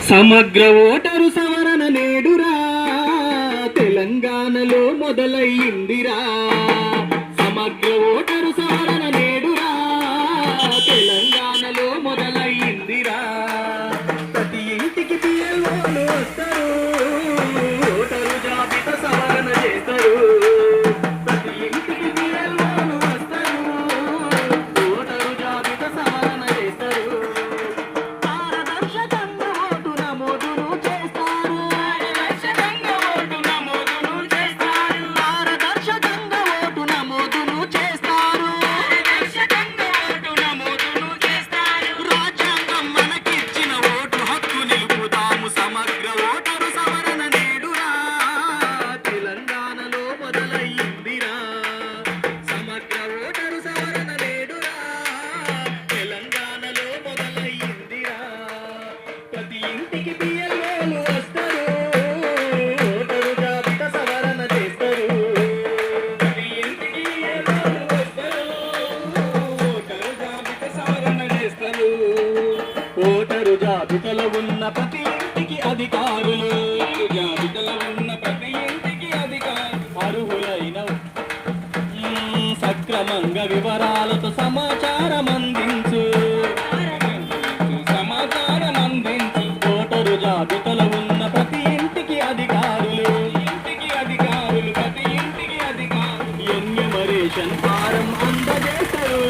సమగ్ర ఓటరు సవరణ నేడురా తెలంగాణలో మొదలయ్యిందిరా. సమగ్ర ఓటరు సవరణ నేడురా తెలంగాణలో మొదలయ్యిందిరా. ప్రతి ఇంటికి పిఎల్ఓలు వస్తారు, ఓటరు జాబితా సవరణ చేస్తారు. ప్రతి ఇంటికి పిఎల్ఓలు వస్తారు, ఓటరు జాబితా సవరణ చేస్తారు. పారదర్శకంగా ఓటు నమోదును చేస్తారు, పారదర్శకంగా ఓటు నమోదును చేస్తారు. పారదర్శకంగా ఓటు నమోదును చేస్తారు, పారదర్శకంగా ఓటు నమోదును చేస్తారు. రాజ్యాంగం మనకిచ్చిన ఓటు హక్కు నిలుపుదాము. సమగ్ర ఓటరు సవరణ నేడురా తెలంగాణలో మొదలయ్యిందిరా. సమగ్ర ఓటరు సవరణ నేడురా తెలంగాణలో మొదలయ్యిందిరా. ప్రతి ఇంటికి పిఎల్ఓలు వస్తారు, ఓటరు జాబితా సవరణ చేస్తారు. ప్రతి ఇంటికి పిఎల్ఓలు వస్తారు, ఓటరు జాబితా సవరణ చేస్తారు. ఓటరు జాబితాలో ఉన్న ప్రతి ఇంటికి అధికారులు, జాబితాలో ఉన్న ప్రతి ఇంటికి అధికారులు అర్హులైన సక్రమంగా వివరాలతో సమాచారం అందించు, సమాచారం అందించు. ఓటరు జాబితాలో ఉన్న ప్రతి ఇంటికి అధికారులు, ప్రతి ఇంటికి అధికారులు ఎన్యూమరేషన్ ఫారం అందజేస్తారు.